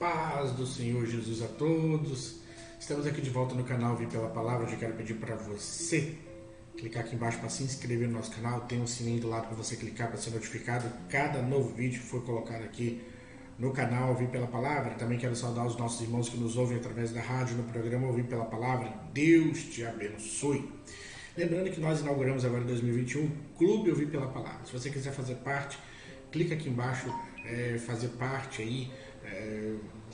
paz do Senhor Jesus a todos. Estamos aqui de volta no canal Vi Pela Palavra. Eu quero pedir para você clicar aqui embaixo para se inscrever no nosso canal. Tem um sininho do lado para você clicar para ser notificado cada novo vídeo que for colocado aqui no canal Vi Pela Palavra. Também quero saudar os nossos irmãos que nos ouvem através da rádio no programa Vi Pela Palavra. Deus te abençoe. Lembrando que nós inauguramos agora em 2021 o Clube Ouvir Pela Palavra. Se você quiser fazer parte, clica aqui embaixo, fazer parte aí,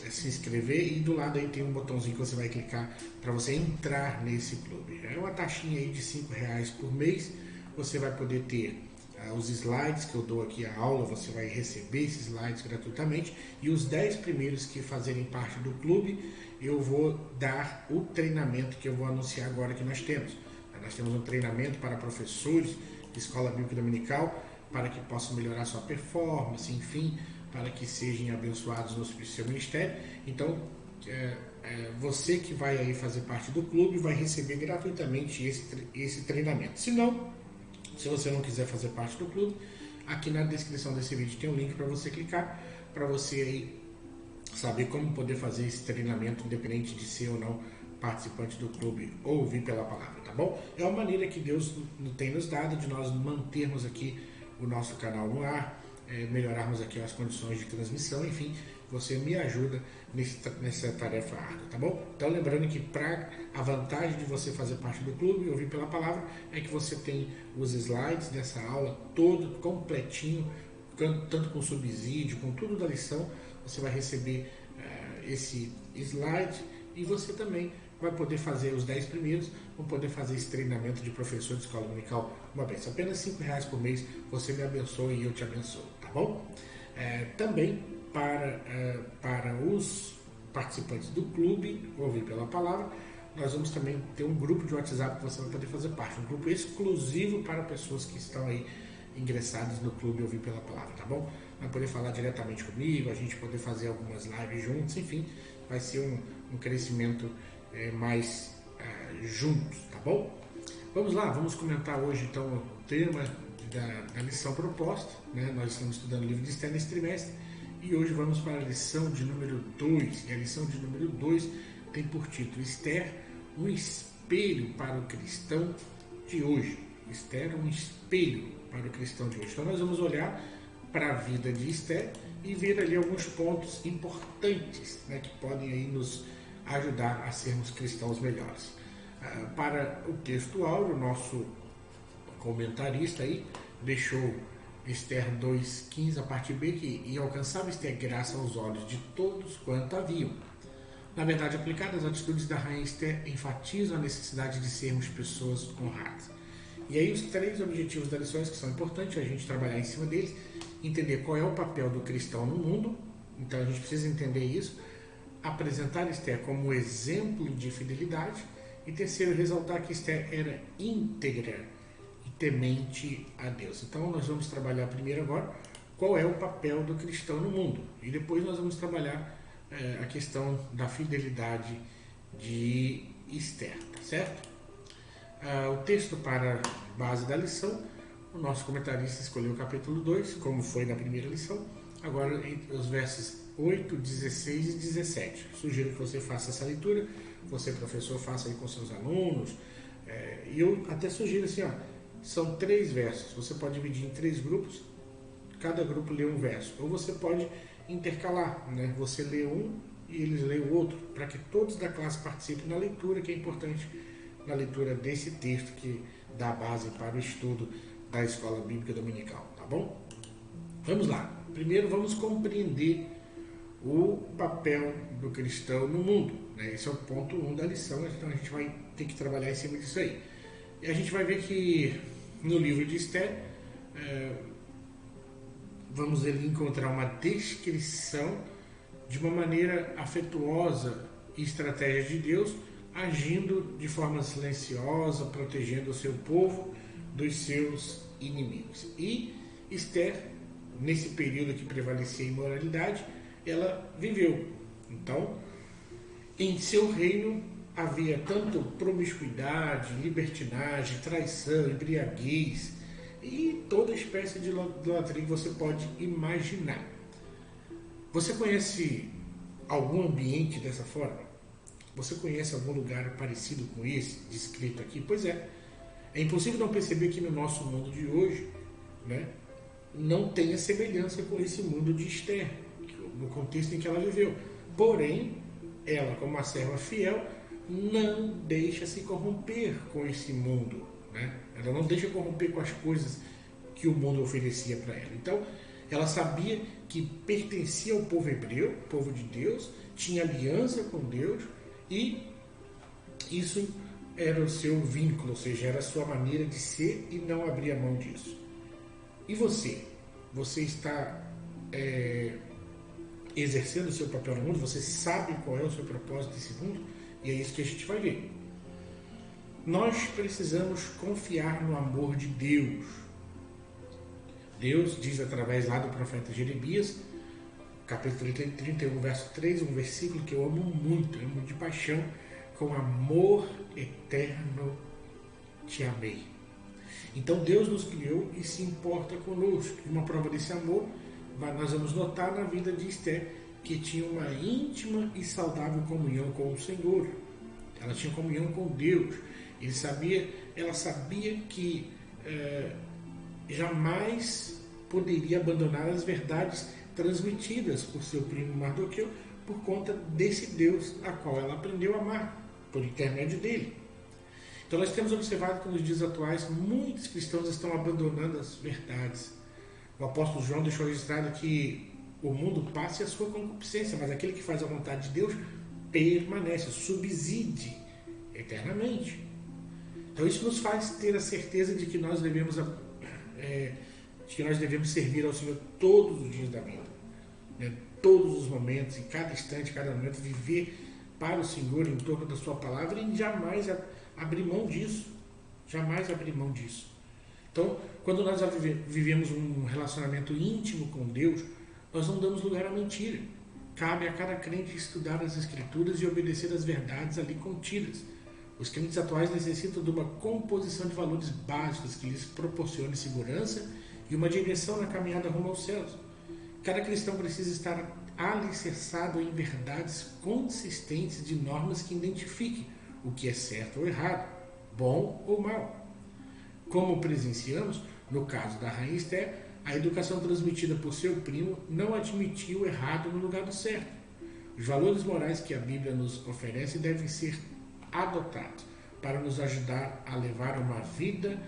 se inscrever, e do lado aí tem um botãozinho que você vai clicar para você entrar nesse clube. É uma taxinha aí de R$5 por mês. Você vai poder ter os slides que eu dou aqui a aula, você vai receber esses slides gratuitamente, e os 10 primeiros que fazerem parte do clube, eu vou dar o treinamento que eu vou anunciar agora que nós temos. Nós temos um treinamento para professores de escola bíblica dominical, para que possam melhorar sua performance, enfim, para que sejam abençoados no seu ministério. Então, você que vai aí fazer parte do clube vai receber gratuitamente esse treinamento. Se não, se você não quiser fazer parte do clube, aqui na descrição desse vídeo tem um link para você clicar, para você aí saber como poder fazer esse treinamento, independente de ser ou não participante do clube ou Ouvir Pela Palavra, tá bom? É uma maneira que Deus tem nos dado de nós mantermos aqui o nosso canal no ar, melhorarmos aqui as condições de transmissão, enfim, você me ajuda nessa tarefa árdua, tá bom? Então, lembrando que a vantagem de você fazer parte do clube e Ouvir Pela Palavra é que você tem os slides dessa aula todo completinho, tanto com subsídio, com tudo da lição. Você vai receber esse slide, e você também vai poder fazer os 10 primeiros, vão poder fazer esse treinamento de professor de escola dominical uma vez. Apenas R$5 por mês, você me abençoe e eu te abençoo, tá bom? Também para os participantes do clube Ouvir Pela Palavra, nós vamos também ter um grupo de WhatsApp que você vai poder fazer parte, um grupo exclusivo para pessoas que estão aí ingressadas no clube Ouvir Pela Palavra, tá bom? Vai poder falar diretamente comigo, a gente poder fazer algumas lives juntos, enfim, vai ser um crescimento mais juntos, tá bom? Vamos lá, vamos comentar hoje então o tema da lição proposta, né? Nós estamos estudando o livro de Esther nesse trimestre, e hoje vamos para a lição de número 2, e a lição de número 2 tem por título Esther, um espelho para o cristão de hoje. Esther, um espelho para o cristão de hoje. Então nós vamos olhar para a vida de Esther e ver ali alguns pontos importantes, né, que podem aí nos ajudar a sermos cristãos melhores. Para o texto áudio, o nosso comentarista aí deixou Esther 2,15, a parte B, que e alcançava Esther graça aos olhos de todos quanto haviam. Na verdade aplicada, as atitudes da rainha Esther enfatizam a necessidade de sermos pessoas honradas. E aí os 3 objetivos das lições que são importantes, a gente trabalhar em cima deles, entender qual é o papel do cristão no mundo, então a gente precisa entender isso, apresentar Esther como exemplo de fidelidade, e terceiro, ressaltar que Esther era íntegra e temente a Deus. Então nós vamos trabalhar primeiro agora qual é o papel do cristão no mundo, e depois nós vamos trabalhar a questão da fidelidade de Esther, tá certo? O texto para base da lição, o nosso comentarista escolheu o capítulo 2, como foi na primeira lição, agora os versos 8, 16 e 17. Sugiro que você faça essa leitura, você, professor, faça aí com seus alunos, e eu até sugiro assim, são 3 versos, você pode dividir em 3 grupos, cada grupo lê um verso, ou você pode intercalar, né? Você lê um e eles lêem o outro, para que todos da classe participem na leitura, que é importante na leitura desse texto que dá base para o estudo da escola bíblica dominical, tá bom? Vamos lá. Primeiro vamos compreender o papel do cristão no mundo, né? Esse é o ponto 1 da lição, então a gente vai ter que trabalhar em cima disso aí. E a gente vai ver que no livro de Esther, vamos ali encontrar uma descrição de uma maneira afetuosa e estratégia de Deus, agindo de forma silenciosa, protegendo o seu povo dos seus inimigos. E Esther, nesse período que prevalecia a imoralidade, ela viveu. Então, em seu reino havia tanto promiscuidade, libertinagem, traição, embriaguez e toda espécie de idolatria que você pode imaginar. Você conhece algum ambiente dessa forma? Você conhece algum lugar parecido com esse, descrito aqui? Pois é. É impossível não perceber que no nosso mundo de hoje, né, não tenha semelhança com esse mundo de Esther, no contexto em que ela viveu. Porém, ela, como uma serva fiel, não deixa se corromper com esse mundo, né? Ela não deixa corromper com as coisas que o mundo oferecia para ela. Então, ela sabia que pertencia ao povo hebreu, povo de Deus, tinha aliança com Deus e isso era o seu vínculo, ou seja, era a sua maneira de ser e não abria mão disso. E você? Você está exercendo o seu papel no mundo? Você sabe qual é o seu propósito nesse mundo? E é isso que a gente vai ver. Nós precisamos confiar no amor de Deus. Deus diz através lá do profeta Jeremias, capítulo 31, verso 3, um versículo que eu amo muito, amo de paixão: com amor eterno te amei. Então Deus nos criou e se importa conosco. E uma prova desse amor, nós vamos notar na vida de Esther, que tinha uma íntima e saudável comunhão com o Senhor. Ela tinha comunhão com Deus. Ela sabia que jamais poderia abandonar as verdades transmitidas por seu primo Mardoqueu, por conta desse Deus a qual ela aprendeu a amar, por intermédio dele. Então nós temos observado que nos dias atuais muitos cristãos estão abandonando as verdades. O apóstolo João deixou registrado que o mundo passe a sua concupiscência, mas aquele que faz a vontade de Deus permanece, subside eternamente. Então isso nos faz ter a certeza de que nós devemos servir ao Senhor todos os dias da vida, né? Todos os momentos, em cada instante, cada momento, viver para o Senhor em torno da sua palavra e jamais abrir mão disso. Jamais abrir mão disso. Então, quando nós vivemos um relacionamento íntimo com Deus, nós não damos lugar à mentira. Cabe a cada crente estudar as Escrituras e obedecer às verdades ali contidas. Os crentes atuais necessitam de uma composição de valores básicos que lhes proporcione segurança e uma direção na caminhada rumo aos céus. Cada cristão precisa estar alicerçado em verdades consistentes de normas que identifiquem o que é certo ou errado, bom ou mal. Como presenciamos, no caso da rainha Esther, a educação transmitida por seu primo não admitiu o errado no lugar do certo. Os valores morais que a Bíblia nos oferece devem ser adotados para nos ajudar a levar uma vida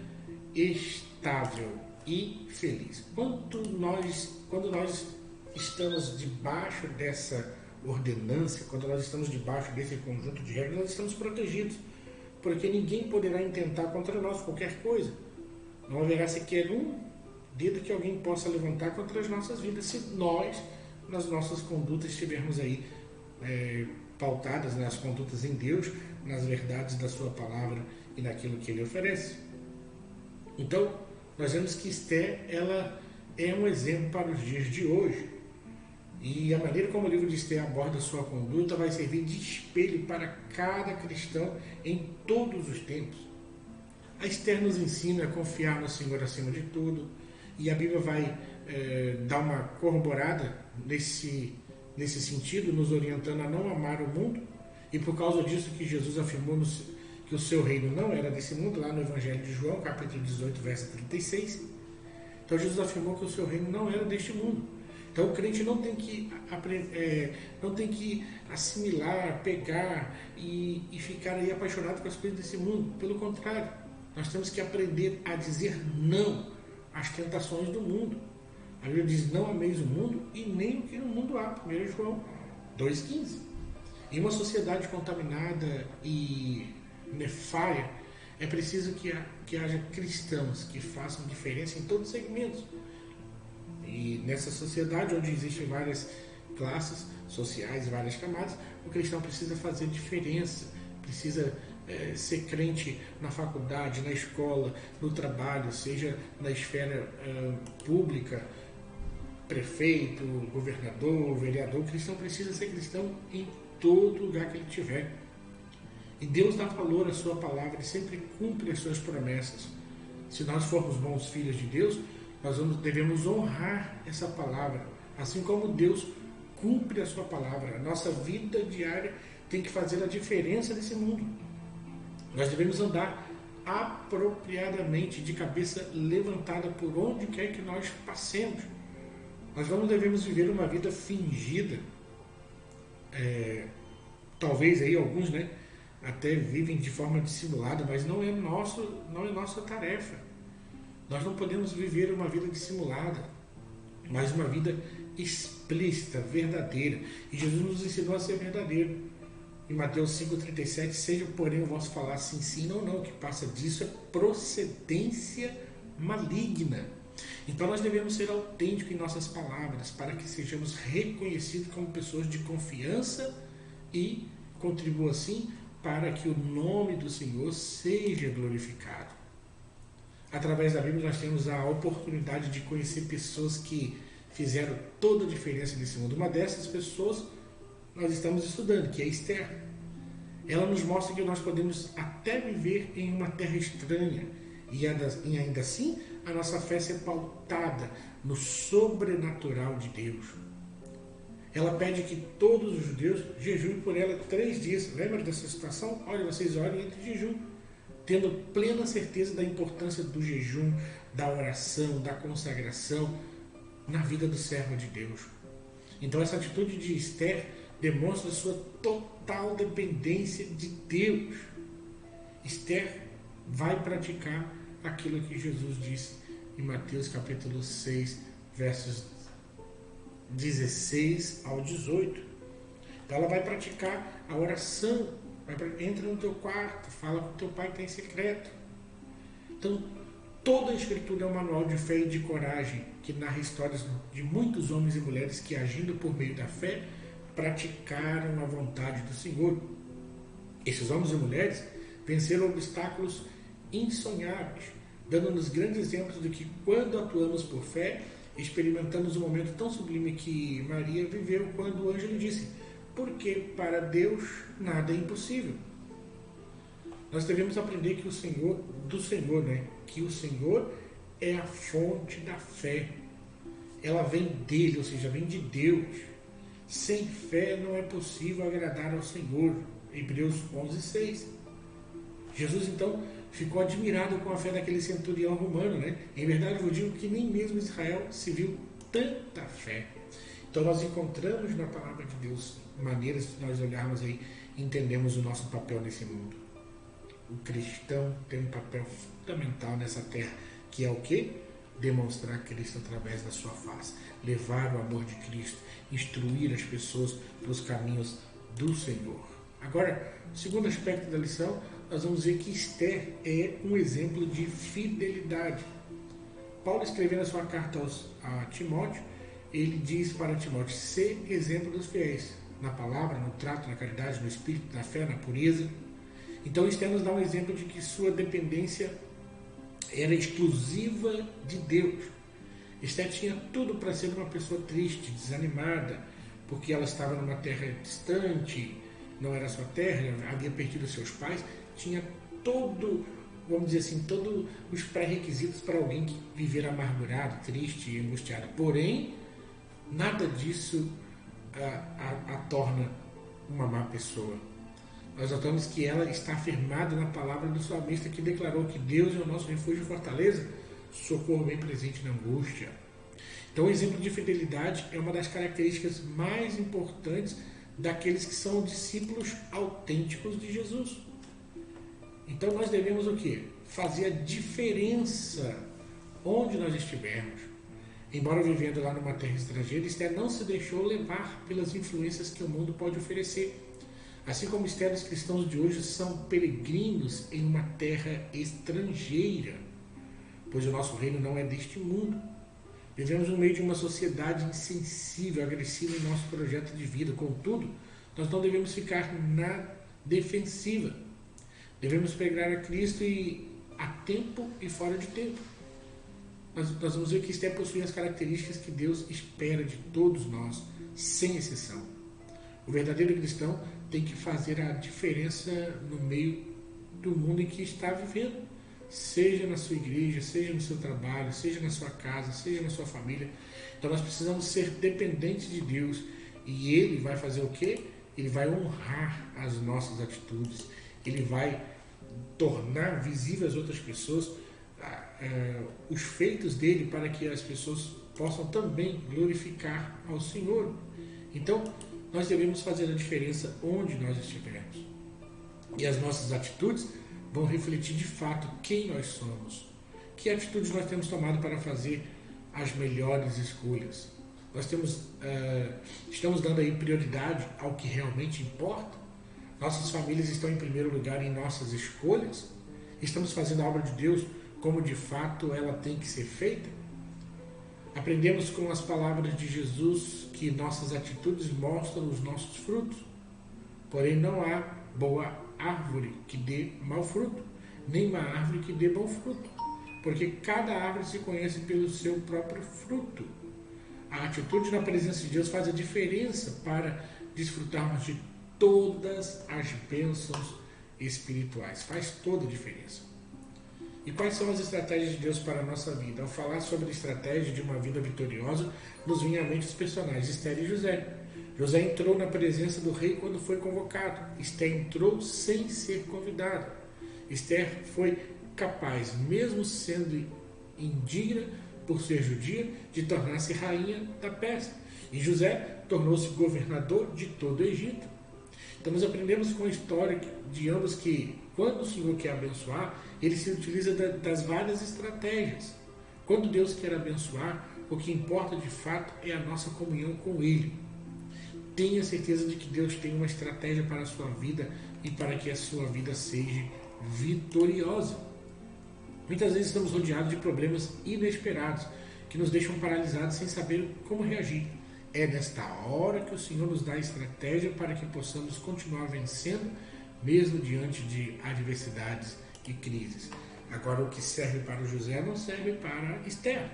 estável e feliz. Quando nós estamos debaixo dessa ordenância, quando nós estamos debaixo desse conjunto de regras, nós estamos protegidos, porque ninguém poderá intentar contra nós qualquer coisa. Não haverá sequer um dedo que alguém possa levantar contra as nossas vidas, se nós, nas nossas condutas, estivermos aí pautadas nas condutas em Deus, nas verdades da sua palavra e naquilo que Ele oferece. Então, nós vemos que Esther, ela é um exemplo para os dias de hoje. E a maneira como o livro de Esther aborda sua conduta vai servir de espelho para cada cristão em todos os tempos. A Esther nos ensina a confiar no Senhor acima de tudo, e a Bíblia vai dar uma corroborada nesse sentido, nos orientando a não amar o mundo, e por causa disso que Jesus afirmou que o seu reino não era desse mundo, lá no Evangelho de João, capítulo 18, verso 36. Então Jesus afirmou que o seu reino não era deste mundo. Então o crente não tem que assimilar, pegar e ficar aí apaixonado com as coisas desse mundo. Pelo contrário, nós temos que aprender a dizer não às tentações do mundo. A Bíblia diz: não ameis o mundo e nem o que no mundo há. 1 João 2,15. Em uma sociedade contaminada e nefária, é preciso que haja cristãos que façam diferença em todos os segmentos. E nessa sociedade onde existem várias classes sociais, várias camadas, o cristão precisa fazer diferença, precisa ser crente na faculdade, na escola, no trabalho, seja na esfera pública, prefeito, governador, vereador. O cristão precisa ser cristão em todo lugar que ele estiver. E Deus dá valor à sua palavra e sempre cumpre as suas promessas. Se nós formos bons filhos de Deus, nós devemos honrar essa palavra, assim como Deus cumpre a sua palavra. A nossa vida diária tem que fazer a diferença nesse mundo. Nós devemos andar apropriadamente, de cabeça levantada por onde quer que nós passemos. Nós não devemos viver uma vida fingida. Talvez aí alguns, né, até vivem de forma dissimulada, mas não é nossa tarefa. Nós não podemos viver uma vida dissimulada, mas uma vida explícita, verdadeira. E Jesus nos ensinou a ser verdadeiro. Em Mateus 5,37, seja porém o vosso falar sim, sim, não, não. O que passa disso é procedência maligna. Então nós devemos ser autênticos em nossas palavras, para que sejamos reconhecidos como pessoas de confiança e contribua assim para que o nome do Senhor seja glorificado. Através da Bíblia nós temos a oportunidade de conhecer pessoas que fizeram toda a diferença nesse mundo. Uma dessas pessoas nós estamos estudando, que é Esther. Ela nos mostra que nós podemos até viver em uma terra estranha e ainda assim a nossa fé ser pautada no sobrenatural de Deus. Ela pede que todos os judeus jejuem por ela 3 dias. Lembra dessa situação? Olha, vocês orem entre jejum, tendo plena certeza da importância do jejum, da oração, da consagração na vida do servo de Deus. Então essa atitude de Esther demonstra sua total dependência de Deus. Esther vai praticar aquilo que Jesus disse em Mateus capítulo 6, versos 16 ao 18. Então ela vai praticar a oração, entra no teu quarto, fala com teu pai que está em secreto. Então toda a Escritura é um manual de fé e de coragem que narra histórias de muitos homens e mulheres que, agindo por meio da fé, praticaram a vontade do Senhor. Esses homens e mulheres venceram obstáculos insonháveis, dando-nos grandes exemplos de que, quando atuamos por fé, experimentamos um momento tão sublime que Maria viveu quando o anjo lhe disse: porque para Deus nada é impossível. Nós devemos aprender que o Senhor é a fonte da fé. Ela vem dele, ou seja, vem de Deus. Sem fé não é possível agradar ao Senhor. Hebreus 11:6. Jesus então ficou admirado com a fé daquele centurião romano, né? Em verdade eu vos digo que nem mesmo Israel se viu tanta fé. Então nós encontramos na palavra de Deus maneiras de nós olharmos aí e entendemos o nosso papel nesse mundo. O cristão tem um papel fundamental nessa terra, que é o quê? Demonstrar Cristo através da sua face, levar o amor de Cristo, instruir as pessoas pelos caminhos do Senhor. Agora, o segundo aspecto da lição, nós vamos ver que Esther é um exemplo de fidelidade. Paulo, escrevendo a sua carta a Timóteo, ele diz para Timóteo: ser exemplo dos fiéis, na palavra, no trato, na caridade, no espírito, na fé, na pureza. Então Esther nos dá um exemplo de que sua dependência era exclusiva de Deus. Esther tinha tudo para ser uma pessoa triste, desanimada, porque ela estava numa terra distante, não era sua terra, havia perdido seus pais, tinha todo, vamos dizer assim, todos os pré-requisitos para alguém que viver amargurado, triste e angustiado. Porém, nada disso a torna uma má pessoa. Nós notamos que ela está afirmada na palavra do salmista, que declarou que Deus é o nosso refúgio e fortaleza, socorro bem presente na angústia. Então o exemplo de fidelidade é uma das características mais importantes daqueles que são discípulos autênticos de Jesus. Então nós devemos o quê? Fazer a diferença onde nós estivermos. Embora vivendo lá numa terra estrangeira, Esther não se deixou levar pelas influências que o mundo pode oferecer. Assim como Esther, os cristãos de hoje são peregrinos em uma terra estrangeira, pois o nosso reino não é deste mundo. Vivemos no meio de uma sociedade insensível, agressiva em nosso projeto de vida. Contudo, nós não devemos ficar na defensiva. Devemos pregar a Cristo a tempo e fora de tempo. Nós vamos ver que Esther possui as características que Deus espera de todos nós, sem exceção. O verdadeiro cristão tem que fazer a diferença no meio do mundo em que está vivendo, seja na sua igreja, seja no seu trabalho, seja na sua casa, seja na sua família. Então nós precisamos ser dependentes de Deus E Ele vai fazer o quê? Ele vai honrar as nossas atitudes. Ele vai tornar visível às outras pessoas os feitos dele, para que as pessoas possam também glorificar ao Senhor. Então, nós devemos fazer a diferença onde nós estivermos. E as nossas atitudes vão refletir de fato quem nós somos. Que atitudes nós temos tomado para fazer as melhores escolhas? Nós estamos dando aí prioridade ao que realmente importa? Nossas famílias estão em primeiro lugar em nossas escolhas? Estamos fazendo a obra de Deus como de fato ela tem que ser feita? Aprendemos com as palavras de Jesus que nossas atitudes mostram os nossos frutos. Porém, não há boa árvore que dê mau fruto, nem uma árvore que dê bom fruto, porque cada árvore se conhece pelo seu próprio fruto. A atitude na presença de Deus faz a diferença para desfrutarmos de todas as bênçãos espirituais. Faz toda a diferença. E quais são as estratégias de Deus para a nossa vida? Ao falar sobre a estratégia de uma vida vitoriosa, nos vêm à mente os personagens Esther e José. José entrou na presença do rei quando foi convocado. Esther entrou sem ser convidada. Esther foi capaz, mesmo sendo indigna por ser judia, de tornar-se rainha da Pérsia. E José tornou-se governador de todo o Egito. Então nós aprendemos com a história de ambos que, quando o Senhor quer abençoar, Ele se utiliza das várias estratégias. Quando Deus quer abençoar, o que importa de fato é a nossa comunhão com Ele. Tenha certeza de que Deus tem uma estratégia para a sua vida e para que a sua vida seja vitoriosa. Muitas vezes estamos rodeados de problemas inesperados que nos deixam paralisados sem saber como reagir. É nesta hora que o Senhor nos dá a estratégia para que possamos continuar vencendo, mesmo diante de adversidades e crises. Agora, o que serve para o José não serve para Esther.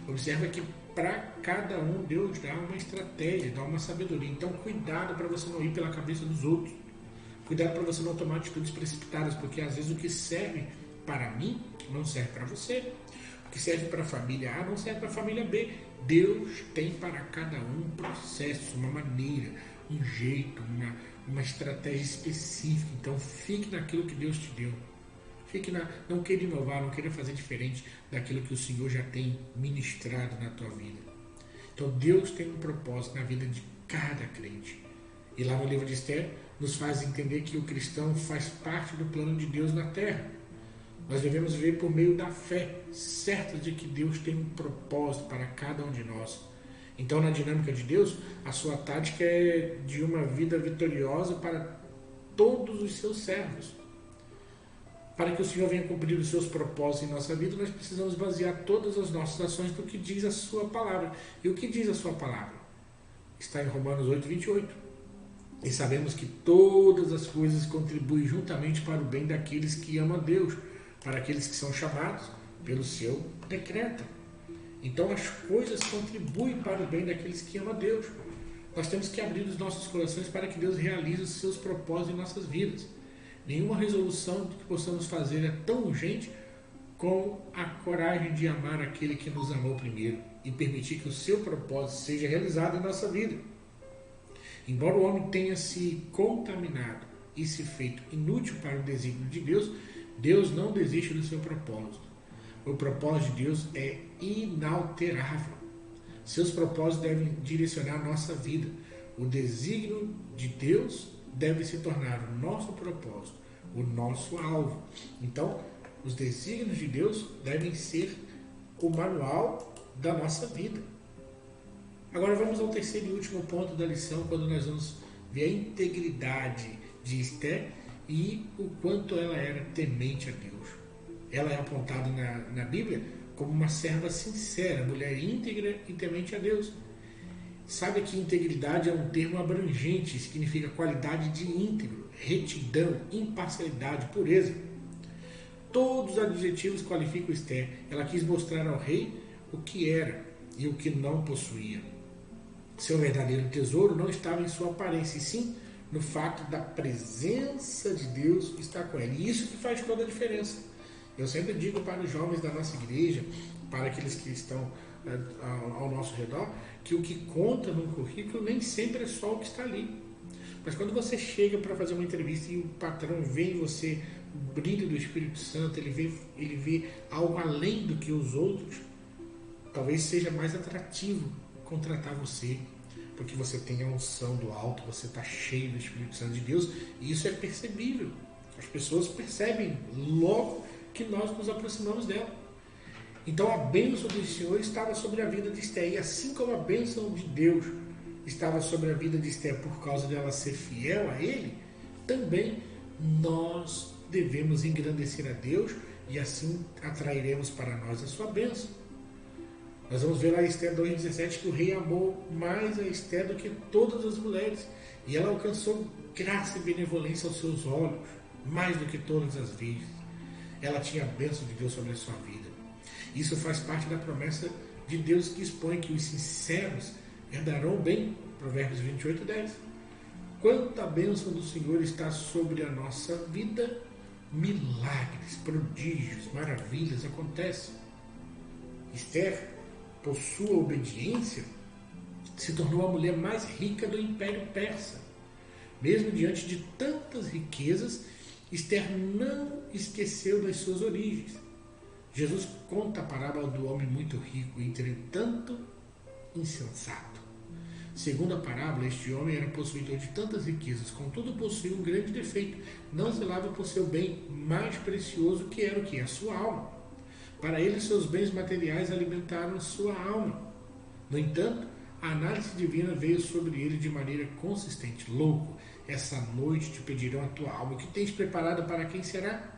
Observa que para cada um Deus dá uma estratégia, dá uma sabedoria. Então, cuidado para você não ir pela cabeça dos outros. Cuidado para você não tomar atitudes precipitadas, porque às vezes o que serve para mim não serve para você. O que serve para a família A não serve para a família B. Deus tem para cada um processo, uma maneira, um jeito, uma estratégia específica. Então fique naquilo que Deus te deu. Não queira inovar, não queira fazer diferente daquilo que o Senhor já tem ministrado na tua vida. Então Deus tem um propósito na vida de cada crente. E lá no livro de Esther nos faz entender que o cristão faz parte do plano de Deus na terra. Nós devemos viver por meio da fé, certos de que Deus tem um propósito para cada um de nós. Então, na dinâmica de Deus, a sua tática é de uma vida vitoriosa para todos os seus servos. Para que o Senhor venha cumprir os seus propósitos em nossa vida, nós precisamos basear todas as nossas ações no que diz a sua palavra. E o que diz a sua palavra? Está em Romanos 8, 28. E sabemos que todas as coisas contribuem juntamente para o bem daqueles que amam a Deus, para aqueles que são chamados pelo seu decreto. Então as coisas contribuem para o bem daqueles que amam a Deus. Nós temos que abrir os nossos corações para que Deus realize os seus propósitos em nossas vidas. Nenhuma resolução que possamos fazer é tão urgente como a coragem de amar aquele que nos amou primeiro e permitir que o seu propósito seja realizado em nossa vida. Embora o homem tenha se contaminado e se feito inútil para o desígnio de Deus, Deus não desiste do seu propósito. O propósito de Deus é inalterável. Seus propósitos devem direcionar a nossa vida. O desígnio de Deus deve se tornar o nosso propósito, o nosso alvo. Então, os desígnios de Deus devem ser o manual da nossa vida. Agora vamos ao terceiro e último ponto da lição, quando nós vamos ver a integridade de Esther e o quanto ela era temente a Deus. Ela é apontada na Bíblia como uma serva sincera, mulher íntegra e temente a Deus. Sabe que integridade é um termo abrangente, significa qualidade de íntegro, retidão, imparcialidade, pureza. Todos os adjetivos qualificam Esther. Ela quis mostrar ao rei o que era e o que não possuía. Seu verdadeiro tesouro não estava em sua aparência, e sim no fato da presença de Deus estar com ela. E isso que faz toda a diferença. Eu sempre digo para os jovens da nossa igreja, para aqueles que estão ao nosso redor, que o que conta no currículo nem sempre é só o que está ali. Mas quando você chega para fazer uma entrevista e o patrão vê em você o brilho do Espírito Santo, ele vê algo além do que os outros, talvez seja mais atrativo contratar você, porque você tem a unção do alto, você está cheio do Espírito Santo de Deus, e isso é percebível. As pessoas percebem logo que nós nos aproximamos dela. Então a bênção do Senhor estava sobre a vida de Esther, e assim como a bênção de Deus estava sobre a vida de Esther por causa dela ser fiel a Ele, também nós devemos engrandecer a Deus e assim atrairemos para nós a sua bênção. Nós vamos ver lá em Esther 2,17 que o rei amou mais a Esther do que todas as mulheres, e ela alcançou graça e benevolência aos seus olhos, mais do que todas as vezes. Ela tinha a bênção de Deus sobre a sua vida. Isso faz parte da promessa de Deus que expõe que os sinceros herdarão o bem. Provérbios 28:10. Quanta bênção do Senhor está sobre a nossa vida, milagres, prodígios, maravilhas acontecem. Esther, por sua obediência, se tornou a mulher mais rica do Império Persa. Mesmo diante de tantas riquezas, Esther não esqueceu das suas origens. Jesus conta a parábola do homem muito rico, entretanto insensato. Segundo a parábola, este homem era possuidor de tantas riquezas, contudo possuía um grande defeito: não zelava por seu bem mais precioso, que era o que? A sua alma. Para ele, seus bens materiais alimentaram a sua alma. No entanto, a análise divina veio sobre ele de maneira consistente. Louco, essa noite te pedirão a tua alma. O que tens preparado para quem será?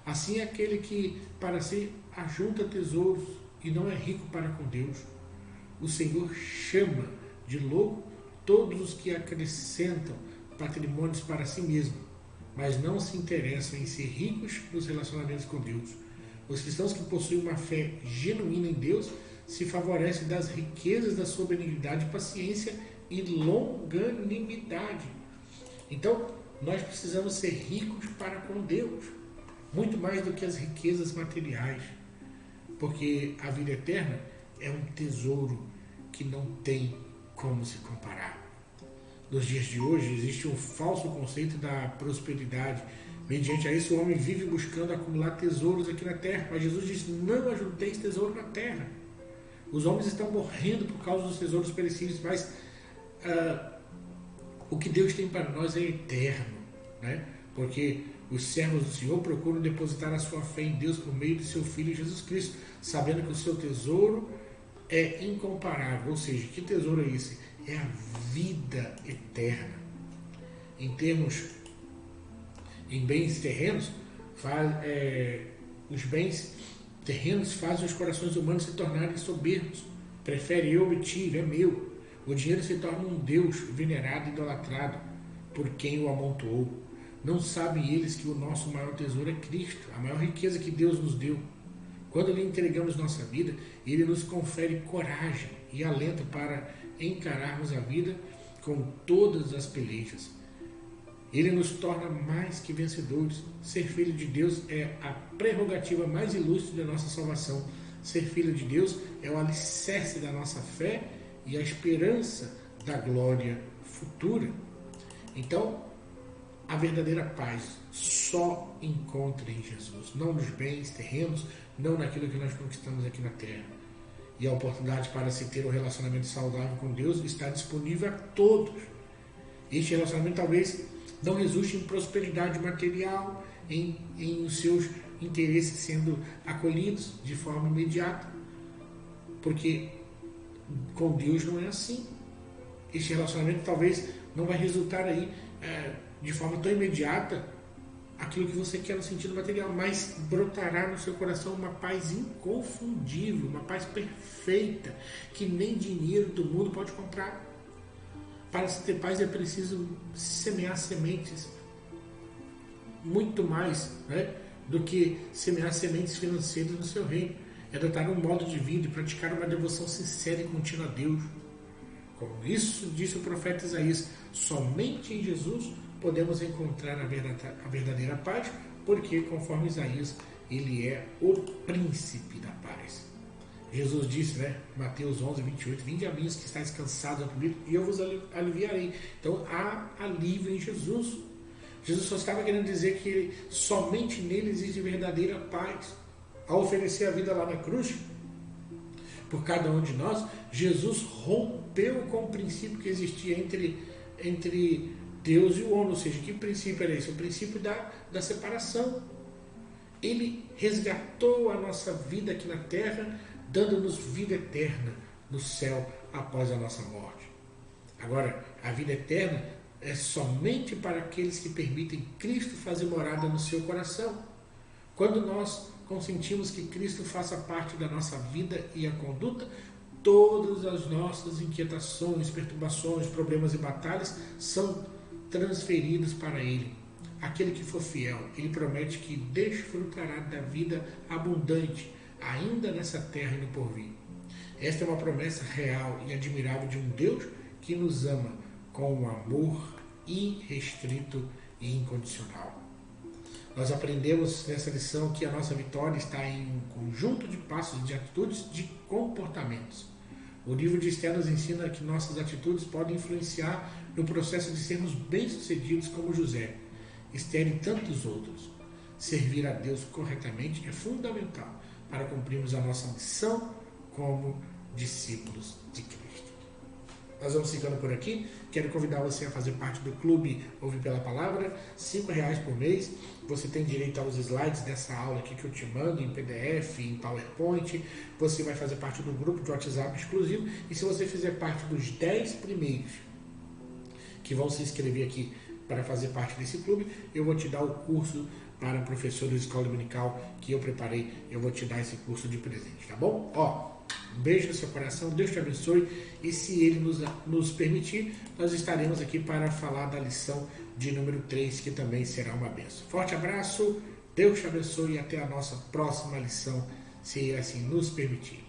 Assim é aquele que para si ajunta tesouros e não é rico para com Deus. O Senhor chama de louco todos os que acrescentam patrimônios para si mesmo, mas não se interessam em ser ricos nos relacionamentos com Deus. Os cristãos que possuem uma fé genuína em Deus se favorecem das riquezas da sua benignidade, paciência e longanimidade. Então, nós precisamos ser ricos para com Deus, muito mais do que as riquezas materiais, porque a vida eterna é um tesouro que não tem como se comparar. Nos dias de hoje existe um falso conceito da prosperidade. Mediante a isso, o homem vive buscando acumular tesouros aqui na terra, mas Jesus diz: não ajunteis tesouro na terra. Os homens estão morrendo por causa dos tesouros perecíveis, mas o que Deus tem para nós é eterno, né? Porque os servos do Senhor procuram depositar a sua fé em Deus por meio de seu Filho Jesus Cristo, sabendo que o seu tesouro é incomparável. Ou seja, que tesouro é esse? É a vida eterna. Em bens terrenos, os bens terrenos fazem os corações humanos se tornarem soberbos. Prefere eu obter, é meu. O dinheiro se torna um Deus venerado e idolatrado por quem o amontoou. Não sabem eles que o nosso maior tesouro é Cristo, a maior riqueza que Deus nos deu. Quando lhe entregamos nossa vida, ele nos confere coragem e alento para encararmos a vida com todas as pelejas. Ele nos torna mais que vencedores. Ser filho de Deus é a prerrogativa mais ilustre da nossa salvação. Ser filho de Deus é o alicerce da nossa fé e a esperança da glória futura. Então, a verdadeira paz só encontra em Jesus, não nos bens terrenos, não naquilo que nós conquistamos aqui na terra. E a oportunidade para se ter um relacionamento saudável com Deus está disponível a todos. Este relacionamento talvez não resulte em prosperidade material, em os seus interesses sendo acolhidos de forma imediata, porque com Deus não é assim. Este relacionamento talvez não vai resultar aí de forma tão imediata aquilo que você quer no sentido material, mas brotará no seu coração uma paz inconfundível, uma paz perfeita, que nem dinheiro do mundo pode comprar. Para se ter paz é preciso semear sementes, muito mais, né, do que semear sementes financeiras no seu reino. É adotar um modo de vida e praticar uma devoção sincera e contínua a Deus. Como isso disse o profeta Isaías, somente em Jesus podemos encontrar a verdadeira paz, porque, conforme Isaías, ele é o príncipe da paz. Jesus disse, né, Mateus 11, 28, vinde a mim os que estáis cansados e eu vos aliviarei. Então há alívio em Jesus. Jesus só estava querendo dizer que somente nele existe verdadeira paz. Ao oferecer a vida lá na cruz, por cada um de nós, Jesus rompeu com o princípio que existia entre Deus e o homem. Ou seja, que princípio era esse? O princípio da separação. Ele resgatou a nossa vida aqui na terra, dando-nos vida eterna no céu após a nossa morte. Agora, a vida eterna é somente para aqueles que permitem Cristo fazer morada no seu coração. Quando nós consentimos que Cristo faça parte da nossa vida e a conduta, todas as nossas inquietações, perturbações, problemas e batalhas são transferidos para Ele. Aquele que for fiel, Ele promete que desfrutará da vida abundante, ainda nessa terra e no porvir. Esta é uma promessa real e admirável de um Deus que nos ama com um amor irrestrito e incondicional. Nós aprendemos nessa lição que a nossa vitória está em um conjunto de passos, de atitudes, de comportamentos. O livro de Esther nos ensina que nossas atitudes podem influenciar no processo de sermos bem-sucedidos como José, Esther e tantos outros. Servir a Deus corretamente é fundamental para cumprirmos a nossa missão como discípulos de Cristo. Nós vamos ficando por aqui. Quero convidar você a fazer parte do Clube Ouvir pela Palavra, R$5 por mês. Você tem direito aos slides dessa aula aqui que eu te mando em PDF, em PowerPoint. Você vai fazer parte do grupo de WhatsApp exclusivo. E se você fizer parte dos 10 primeiros que vão se inscrever aqui para fazer parte desse clube, eu vou te dar o curso para professor da escola dominical que eu preparei. Eu vou te dar esse curso de presente, tá bom? Um beijo no seu coração, Deus te abençoe, e se Ele nos permitir, nós estaremos aqui para falar da lição de número 3, que também será uma bênção. Forte abraço, Deus te abençoe e até a nossa próxima lição, se assim nos permitir.